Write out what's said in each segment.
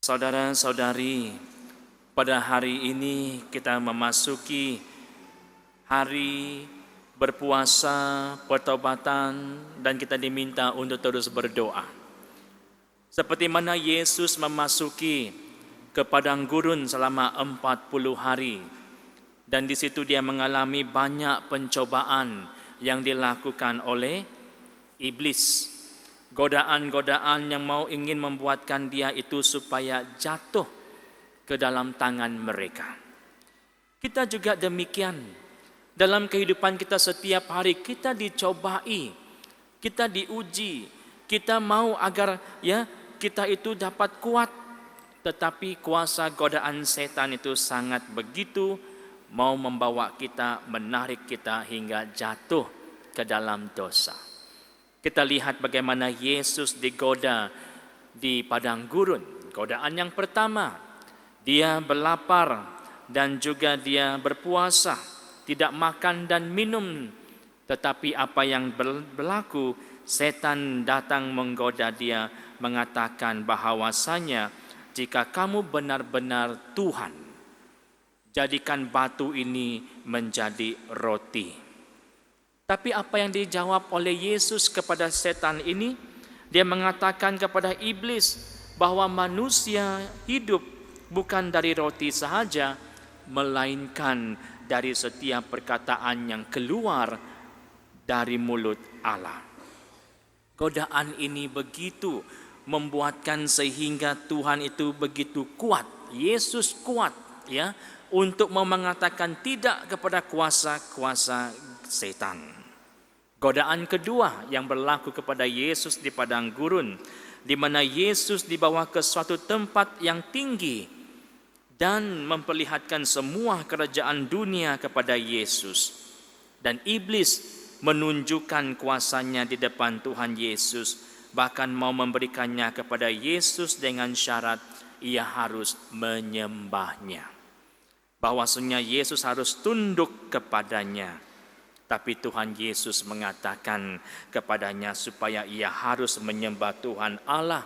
Saudara-saudari, pada hari ini kita memasuki hari berpuasa, pertobatan, dan kita diminta untuk terus berdoa. Seperti mana Yesus memasuki ke padang gurun selama 40 hari, dan di situ dia mengalami banyak pencobaan yang dilakukan oleh iblis. Godaan-godaan yang ingin membuatkan dia itu supaya jatuh ke dalam tangan mereka. Kita juga demikian. Dalam kehidupan kita setiap hari kita dicobai, kita diuji, kita mau agar kita itu dapat kuat. Tetapi kuasa godaan setan itu sangat begitu mau membawa kita, menarik kita hingga jatuh ke dalam dosa. Kita lihat bagaimana Yesus digoda di padang gurun. Godaan yang pertama, dia berlapar dan juga dia berpuasa, tidak makan dan minum. Tetapi apa yang berlaku, setan datang menggoda dia, mengatakan bahwasanya jika kamu benar-benar Tuhan, jadikan batu ini menjadi roti. Tapi apa yang dijawab oleh Yesus kepada setan ini? Dia mengatakan kepada iblis bahwa manusia hidup bukan dari roti sahaja, melainkan dari setiap perkataan yang keluar dari mulut Allah. Godaan ini begitu membuatkan sehingga Tuhan itu begitu kuat, Yesus kuat untuk mengatakan tidak kepada kuasa-kuasa setan. Godaan kedua yang berlaku kepada Yesus di padang gurun, di mana Yesus dibawa ke suatu tempat yang tinggi dan memperlihatkan semua kerajaan dunia kepada Yesus. Dan iblis menunjukkan kuasanya di depan Tuhan Yesus, bahkan mau memberikannya kepada Yesus dengan syarat ia harus menyembahnya. Bahwasanya Yesus harus tunduk kepadanya. Tapi Tuhan Yesus mengatakan kepadanya supaya ia harus menyembah Tuhan Allah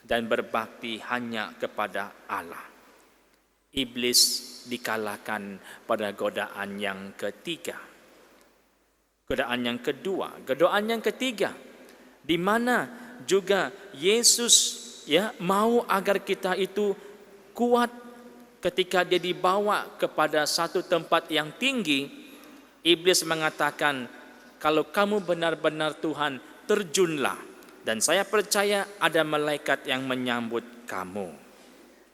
dan berbakti hanya kepada Allah. Iblis dikalahkan pada godaan yang ketiga. Godaan yang kedua, godaan yang ketiga, di mana juga Yesus mau agar kita itu kuat ketika dia dibawa kepada satu tempat yang tinggi. Iblis mengatakan, kalau kamu benar-benar Tuhan, terjunlah. Dan saya percaya ada malaikat yang menyambut kamu.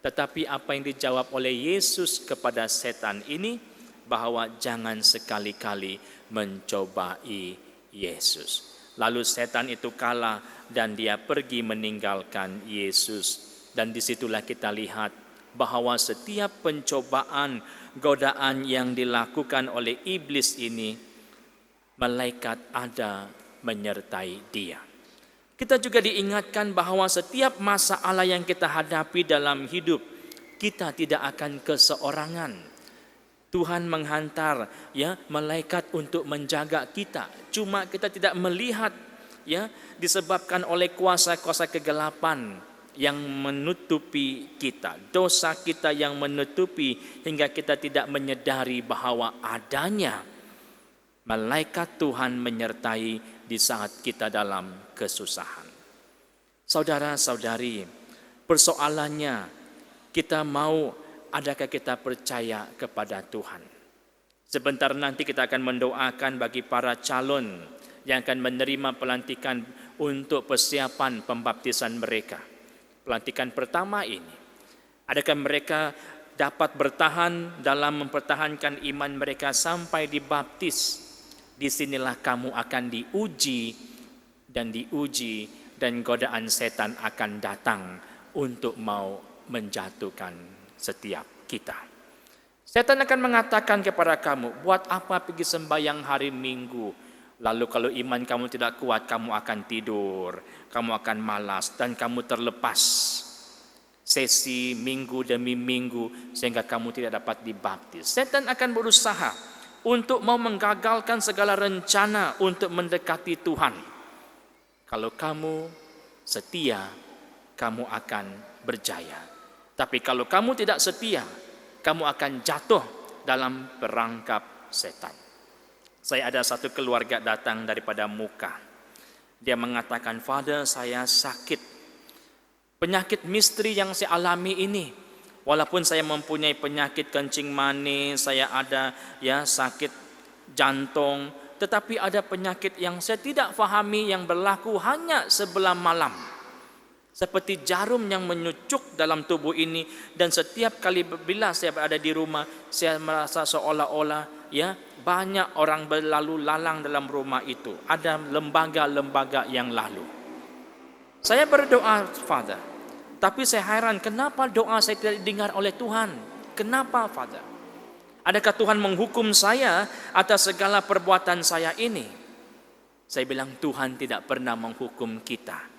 Tetapi apa yang dijawab oleh Yesus kepada setan ini, bahwa jangan sekali-kali mencobai Yesus. Lalu setan itu kalah dan dia pergi meninggalkan Yesus. Dan disitulah kita lihat bahwa setiap pencobaan, godaan yang dilakukan oleh iblis ini, malaikat ada menyertai dia. Kita juga diingatkan bahwa setiap masalah yang kita hadapi dalam hidup, kita tidak akan keseorangan. Tuhan menghantar malaikat untuk menjaga kita. Cuma kita tidak melihat disebabkan oleh kuasa-kuasa kegelapan yang menutupi kita, dosa kita yang menutupi hingga kita tidak menyadari bahwa adanya malaikat Tuhan menyertai di saat kita dalam kesusahan. Saudara-saudari, persoalannya kita adakah kita percaya kepada Tuhan? Sebentar nanti kita akan mendoakan bagi para calon yang akan menerima pelantikan untuk persiapan pembaptisan mereka. Pelantikan pertama ini, adakah mereka dapat bertahan dalam mempertahankan iman mereka sampai dibaptis? Disinilah kamu akan diuji dan godaan setan akan datang untuk mau menjatuhkan setiap kita. Setan akan mengatakan kepada kamu, buat apa pergi sembahyang hari Minggu? Lalu kalau iman kamu tidak kuat, kamu akan tidur, kamu akan malas, dan kamu terlepas sesi minggu demi minggu sehingga kamu tidak dapat dibaptis. Setan akan berusaha untuk mau menggagalkan segala rencana untuk mendekati Tuhan. Kalau kamu setia, kamu akan berjaya. Tapi kalau kamu tidak setia, kamu akan jatuh dalam perangkap setan. Saya ada satu keluarga datang daripada Muka. Dia mengatakan, "Father, saya sakit. Penyakit misteri yang saya alami ini. Walaupun saya mempunyai penyakit kencing manis, saya ada sakit jantung, tetapi ada penyakit yang saya tidak fahami yang berlaku hanya sebelah malam. Seperti jarum yang menyucuk dalam tubuh ini, dan setiap kali bila saya berada di rumah, saya merasa seolah-olah banyak orang berlalu lalang dalam rumah itu. Ada lembaga-lembaga yang lalu." Saya berdoa, Father, tapi saya heran kenapa doa saya tidak didengar oleh Tuhan. Kenapa, Father? Adakah Tuhan menghukum saya atas segala perbuatan saya ini? Saya bilang, Tuhan tidak pernah menghukum kita.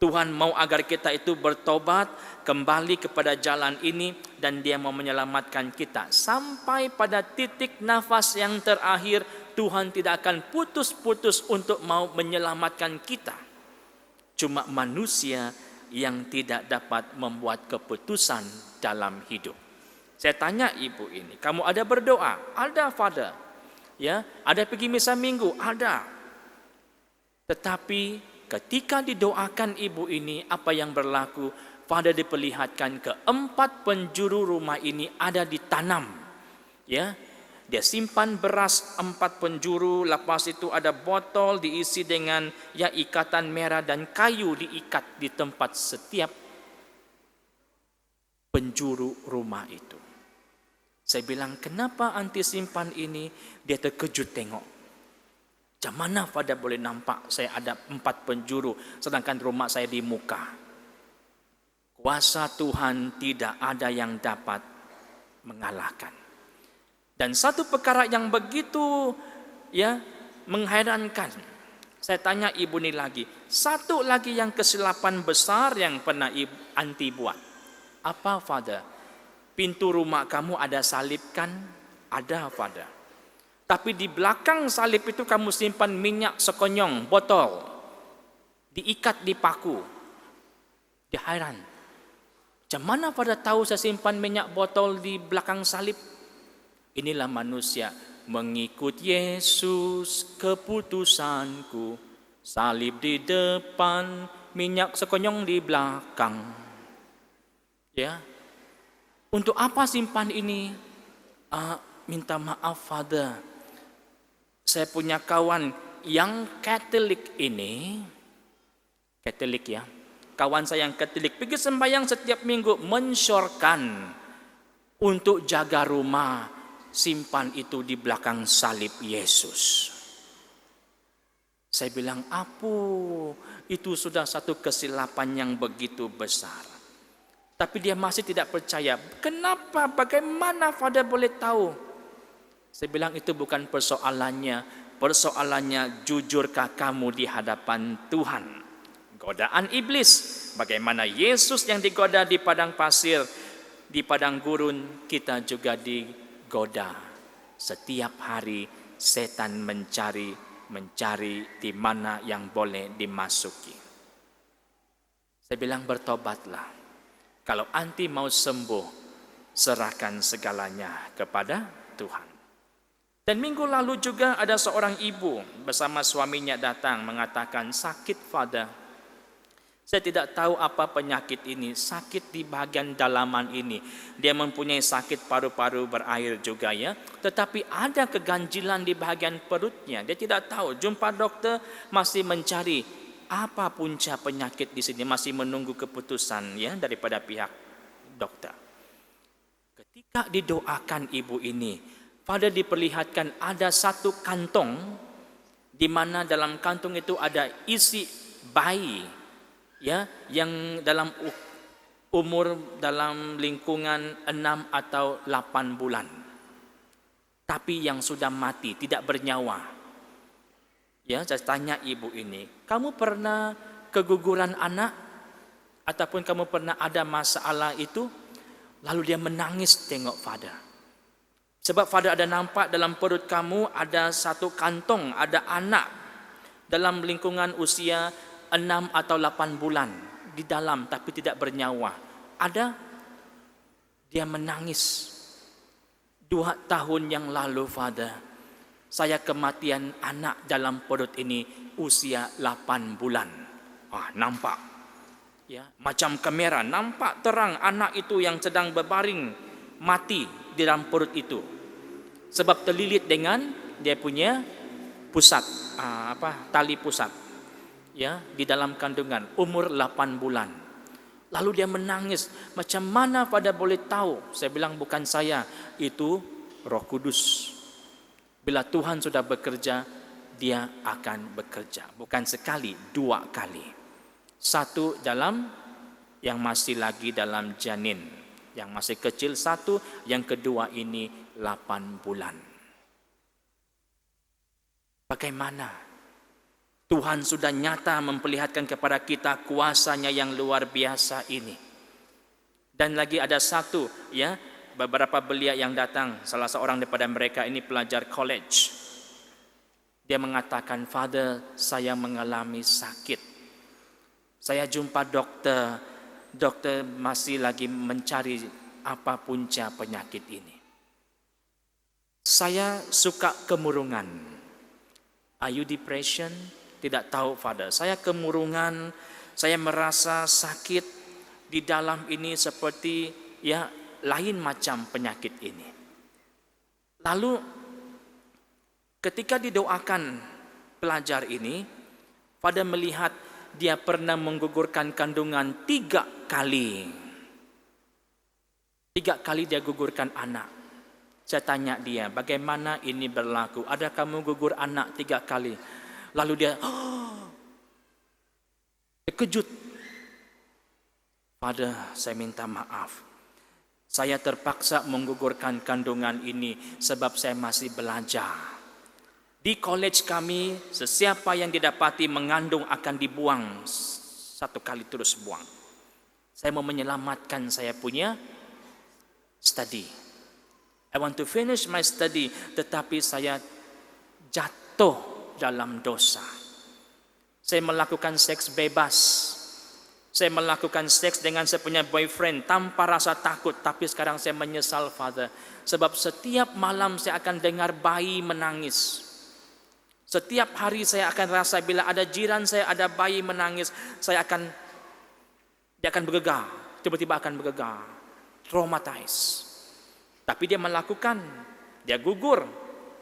Tuhan mau agar kita itu bertobat, kembali kepada jalan ini, dan Dia mau menyelamatkan kita. Sampai pada titik nafas yang terakhir, Tuhan tidak akan putus-putus untuk mau menyelamatkan kita. Cuma manusia yang tidak dapat membuat keputusan dalam hidup. Saya tanya ibu ini, kamu ada berdoa? Ada, Father. Ada pergi misa minggu? Ada. Tetapi ketika didoakan ibu ini, apa yang berlaku? Father diperlihatkan keempat penjuru rumah ini ada ditanam. Dia simpan beras 4 penjuru, lepas itu ada botol diisi dengan ikatan merah dan kayu diikat di tempat setiap penjuru rumah itu. Saya bilang, kenapa anti simpan ini? Dia terkejut tengok. Macam mana Father boleh nampak saya ada 4 penjuru sedangkan rumah saya di Muka? Kuasa Tuhan tidak ada yang dapat mengalahkan. Dan satu perkara yang begitu mengherankan. Saya tanya ibu ini lagi, satu lagi yang kesilapan besar yang pernah anti buat. Apa, Father? Pintu rumah kamu ada salib kan? Ada, Father. Tapi di belakang salib itu kamu simpan minyak sekonyong, botol. Diikat di paku. Dia heran. Macam mana Father tahu saya simpan minyak botol di belakang salib? Inilah manusia, mengikut Yesus keputusanku, salib di depan, minyak sekonyong di belakang. Untuk apa simpan ini? Minta maaf, Father. Saya punya kawan yang Katolik ini, kawan saya yang Katolik pergi sembahyang setiap minggu, mensyorkan untuk jaga rumah. Simpan itu di belakang salib Yesus. Saya bilang, itu sudah satu kesilapan yang begitu besar. Tapi dia masih tidak percaya. Kenapa? Bagaimana Father boleh tahu? Saya bilang, itu bukan persoalannya. Persoalannya, jujurkah kamu di hadapan Tuhan? Godaan iblis. Bagaimana Yesus yang digoda di padang pasir, di padang gurun, kita juga digoda. Setiap hari setan mencari di mana yang boleh dimasuki. Saya bilang, bertobatlah. Kalau anti mau sembuh, serahkan segalanya kepada Tuhan. Dan minggu lalu juga ada seorang ibu bersama suaminya datang mengatakan, sakit, Father. Saya tidak tahu apa penyakit ini, sakit di bagian dalaman ini. Dia mempunyai sakit paru-paru berair juga tetapi ada keganjilan di bagian perutnya. Dia tidak tahu, jumpa dokter masih mencari apa punca penyakit di sini, masih menunggu keputusan daripada pihak dokter. Ketika didoakan ibu ini, Father diperlihatkan ada satu kantong di mana dalam kantong itu ada isi bayi yang dalam umur dalam lingkungan 6 atau 8 bulan. Tapi yang sudah mati, tidak bernyawa. Saya tanya ibu ini, kamu pernah keguguran anak? Ataupun kamu pernah ada masalah itu? Lalu dia menangis tengok Father. Sebab Father ada nampak dalam perut kamu ada satu kantong, ada anak dalam lingkungan usia 6 atau 8 bulan di dalam tapi tidak bernyawa. Ada Dia menangis. 2 tahun yang lalu, Father, saya kematian anak dalam perut ini usia 8 bulan. Nampak. Ya, macam kamera, nampak terang anak itu yang sedang berbaring mati di dalam perut itu. Sebab terlilit dengan dia punya pusat, tali pusat. Ya, di dalam kandungan, umur 8 bulan. Lalu dia menangis, macam mana pada boleh tahu? Saya bilang bukan saya, itu Roh Kudus. Bila Tuhan sudah bekerja, dia akan bekerja. Bukan sekali, 2 kali. 1 dalam yang masih lagi dalam janin, yang masih kecil 1, yang kedua ini 8 bulan. Bagaimana? Tuhan sudah nyata memperlihatkan kepada kita kuasanya yang luar biasa ini. Dan lagi ada 1, ya, beberapa belia yang datang, salah seorang daripada mereka ini pelajar college. Dia mengatakan, Father, saya mengalami sakit. Saya jumpa dokter masih lagi mencari apa punca penyakit ini. Saya suka kemurungan. Are you depression? Tidak tahu, Father. Saya kemurungan, saya merasa sakit di dalam ini seperti ya lain macam penyakit ini. Lalu ketika didoakan pelajar ini, Father melihat dia pernah menggugurkan kandungan 3 kali. 3 kali dia gugurkan anak. Saya tanya dia, bagaimana ini berlaku? Ada kamu gugur anak 3 kali? Lalu dia terkejut. Father, saya minta maaf. Saya terpaksa menggugurkan kandungan ini sebab saya masih belajar. Di college kami, sesiapa yang didapati mengandung akan dibuang 1 kali terus buang. Saya mau menyelamatkan saya punya study. I want to finish my study, tetapi saya jatuh dalam dosa. Saya melakukan seks bebas. Saya melakukan seks dengan saya punya boyfriend tanpa rasa takut. Tapi sekarang saya menyesal, Father. Sebab setiap malam saya akan dengar bayi menangis. Setiap hari saya akan rasa bila ada jiran saya ada bayi menangis, dia akan bergegar, tiba-tiba akan bergegar, traumatized. Tapi dia melakukan, dia gugur,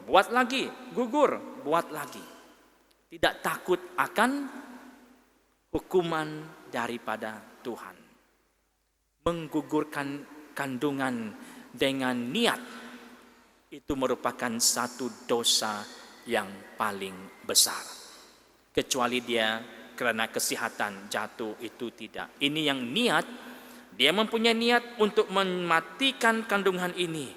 buat lagi, gugur, buat lagi. Tidak takut akan hukuman daripada Tuhan. Menggugurkan kandungan dengan niat itu merupakan satu dosa yang paling besar. Kecuali dia karena kesehatan jatuh, itu tidak. Ini yang niat, dia mempunyai niat untuk mematikan kandungan ini.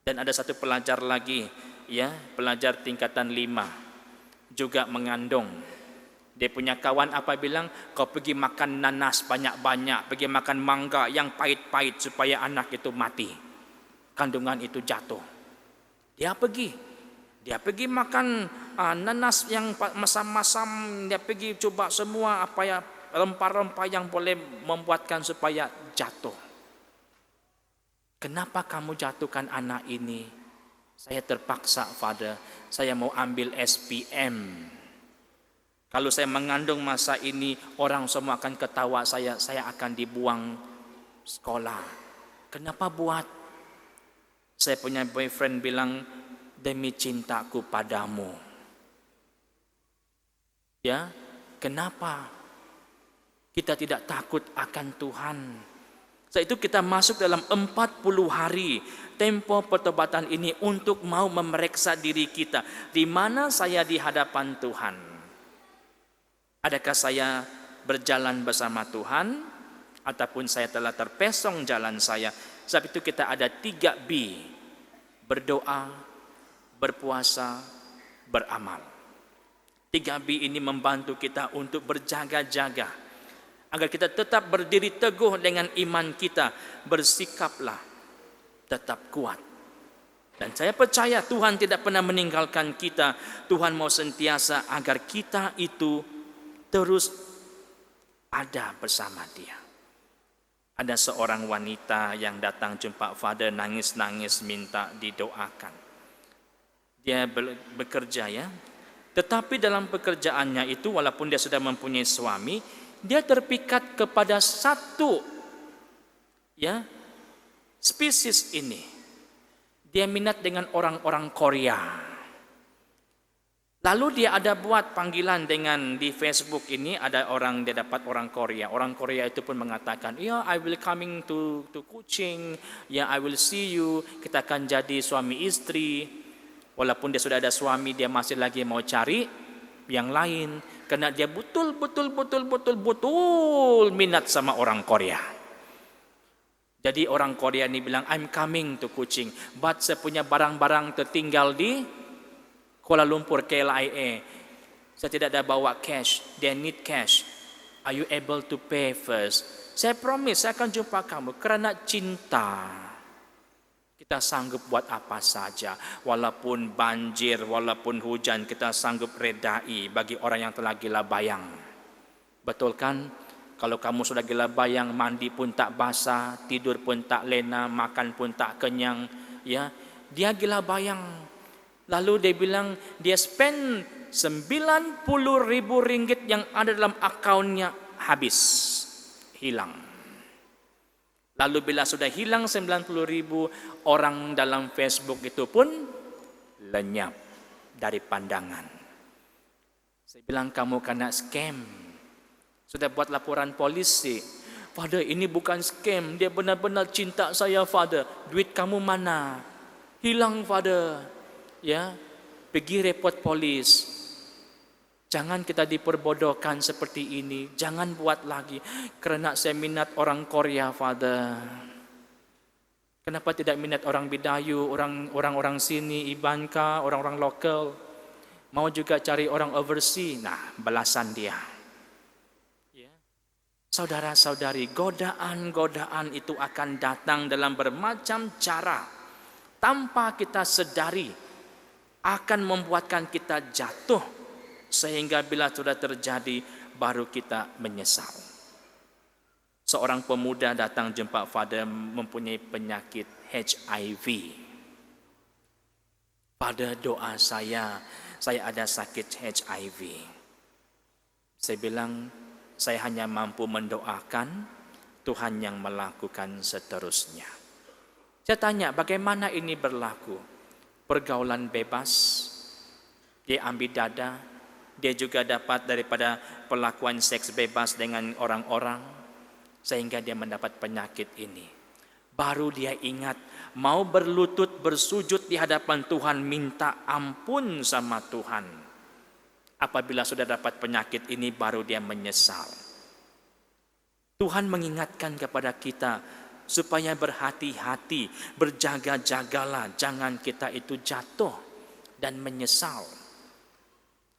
Dan ada 1 pelajar lagi, ya, pelajar tingkatan 5 juga mengandung. Dia punya kawan apa bilang, kau pergi makan nanas banyak-banyak, pergi makan mangga yang pahit-pahit supaya anak itu mati, kandungan itu jatuh. Dia pergi makan nanas yang masam-masam, dia pergi coba semua apa ya rempah-rempah yang boleh membuatkan supaya jatuh. Kenapa kamu jatuhkan anak ini? Saya terpaksa, Father. Saya mau ambil SPM. Kalau saya mengandung masa ini, orang semua akan ketawa saya akan dibuang sekolah. Kenapa buat? Saya punya boyfriend bilang, demi cintaku padamu. Ya, kenapa kita tidak takut akan Tuhan? Setelah itu kita masuk dalam 40 hari tempo pertobatan ini untuk mau memeriksa diri kita. Di mana saya di hadapan Tuhan? Adakah saya berjalan bersama Tuhan? Ataupun saya telah terpesong jalan saya? Sebab itu kita ada 3 B. Berdoa, berpuasa, beramal. 3 B ini membantu kita untuk berjaga-jaga agar kita tetap berdiri teguh dengan iman kita. Bersikaplah tetap kuat. Dan saya percaya Tuhan tidak pernah meninggalkan kita. Tuhan mau sentiasa agar kita itu terus ada bersama Dia. Ada seorang wanita yang datang jumpa Father, nangis-nangis minta didoakan. Dia bekerja ya, tetapi dalam pekerjaannya itu walaupun dia sudah mempunyai suami, dia terpikat kepada satu ya spesies ini. Dia minat dengan orang-orang Korea. Lalu dia ada buat panggilan dengan di Facebook ini, ada orang, dia dapat orang Korea. Orang Korea itu pun mengatakan, "Ya, I will coming to Kuching. Ya, I will see you. Kita akan jadi suami istri." Walaupun dia sudah ada suami, dia masih lagi mau cari yang lain karena dia betul minat sama orang Korea. Jadi orang Korea ini bilang, "I'm coming to Kuching, but saya punya barang-barang tertinggal di Kuala Lumpur, KLIA. Saya tidak ada bawa cash. They need cash. Are you able to pay first?" Saya promise, saya akan jumpa kamu. Karena cinta, kita sanggup buat apa saja. Walaupun banjir, walaupun hujan, kita sanggup redai bagi orang yang telah gila bayang. Betul kan? Kalau kamu sudah gila bayang, mandi pun tak basah, tidur pun tak lena, makan pun tak kenyang, ya, dia gila bayang. Lalu dia bilang dia spend 90.000 ringgit yang ada dalam akaunnya habis, hilang. Lalu bila sudah hilang 90.000, orang dalam Facebook itu pun lenyap dari pandangan. Saya bilang, kamu kena scam. Sudah buat laporan polisi. "Father, ini bukan scam, dia benar-benar cinta saya, Father. Duit kamu mana? Hilang, Father." Ya, pergi report polis. Jangan kita diperbodohkan seperti ini. Jangan buat lagi. Karena saya minat orang Korea, Father. Kenapa tidak minat orang Bidayu, orang-orang sini, Ibanka, orang-orang lokal? Mau juga cari orang overseas. Nah, balasan dia. Ya. Saudara-saudari, godaan-godaan itu akan datang dalam bermacam cara. Tanpa kita sedari, akan membuatkan kita jatuh, sehingga bila sudah terjadi baru kita menyesal. Seorang pemuda datang jumpa Father mempunyai penyakit HIV. "Father, doa saya ada sakit HIV." Saya bilang, saya hanya mampu mendoakan, Tuhan yang melakukan seterusnya. Saya tanya, bagaimana ini berlaku? Pergaulan bebas, dia ambil dada, dia juga dapat daripada perlakuan seks bebas dengan orang-orang, sehingga dia mendapat penyakit ini. Baru dia ingat, mau berlutut bersujud di hadapan Tuhan, minta ampun sama Tuhan. Apabila sudah dapat penyakit ini, baru dia menyesal. Tuhan mengingatkan kepada kita, supaya berhati-hati, berjaga-jagalah, jangan kita itu jatuh dan menyesal.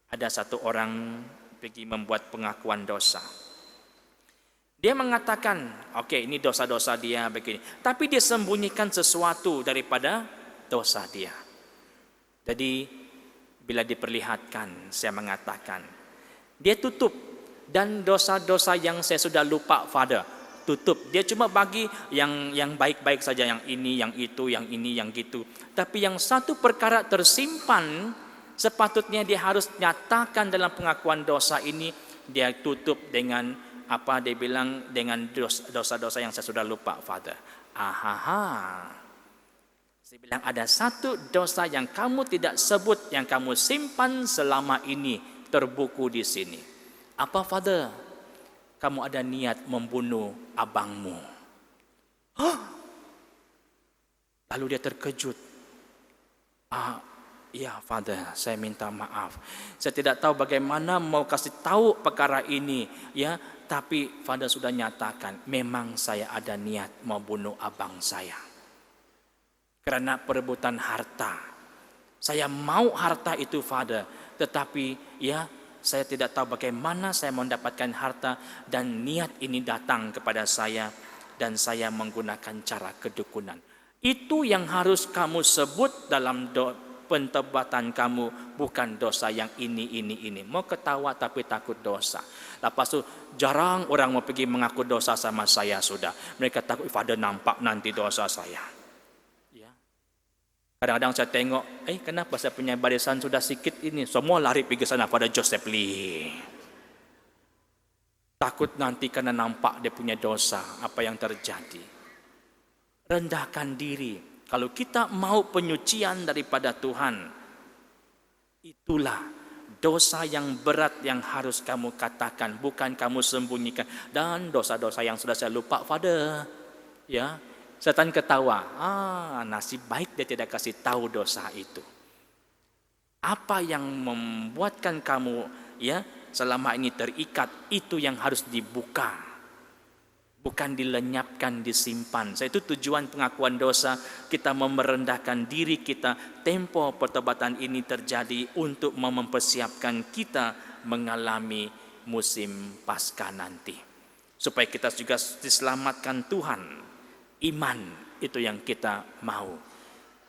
Ada satu orang pergi membuat pengakuan dosa. Dia mengatakan, oke, ini dosa-dosa dia begini, tapi dia sembunyikan sesuatu daripada dosa dia. Jadi bila diperlihatkan, saya mengatakan, dia tutup, dan dosa-dosa yang saya sudah lupa, Father, tutup. Dia cuma bagi yang baik-baik saja, yang ini, yang itu, yang ini, yang gitu. Tapi yang satu perkara tersimpan, sepatutnya dia harus nyatakan dalam pengakuan dosa ini, dia tutup dengan apa dia bilang, dengan dosa-dosa yang saya sudah lupa, Father. Saya bilang, ada satu dosa yang kamu tidak sebut, yang kamu simpan selama ini, terbuku di sini. Apa, Father? Kamu ada niat membunuh abangmu. Lalu dia terkejut. Ya, Father, saya minta maaf. Saya tidak tahu bagaimana mau kasih tahu perkara ini, ya. Tapi Father sudah nyatakan, memang saya ada niat mau bunuh abang saya. Karena perebutan harta. Saya mau harta itu, Father, tetapi ya, saya tidak tahu bagaimana saya mendapatkan harta, dan niat ini datang kepada saya, dan saya menggunakan cara kedukunan. Itu yang harus kamu sebut dalam pentobatan kamu bukan dosa yang ini. Mau ketawa tapi takut dosa. Lepas tu jarang orang mau pergi mengaku dosa sama saya sudah. Mereka takut Father nampak nanti dosa saya. Ya. Kadang-kadang saya tengok, kenapa saya punya barisan sudah sikit ini. Semua lari pergi sana pada Joseph Lee. Takut nanti karena nampak dia punya dosa, apa yang terjadi. Rendahkan diri. Kalau kita mau penyucian daripada Tuhan, itulah dosa yang berat yang harus kamu katakan, bukan kamu sembunyikan. Dan dosa-dosa yang sudah saya lupa, Father. Ya, setan ketawa. Nasib baik dia tidak kasih tahu dosa itu. Apa yang membuatkan kamu selama ini terikat, itu yang harus dibuka. Bukan dilenyapkan, disimpan. Itu tujuan pengakuan dosa, kita merendahkan diri kita. Tempo pertobatan ini terjadi untuk mempersiapkan kita mengalami musim Paskah nanti. Supaya kita juga diselamatkan Tuhan. Iman itu yang kita mau.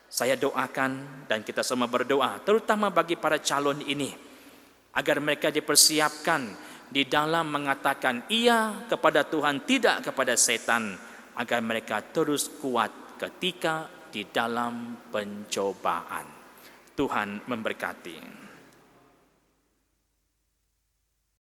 Saya doakan dan kita semua berdoa, terutama bagi para calon ini, agar mereka dipersiapkan di dalam mengatakan iya kepada Tuhan, tidak kepada setan, agar mereka terus kuat ketika di dalam pencobaan. Tuhan memberkati.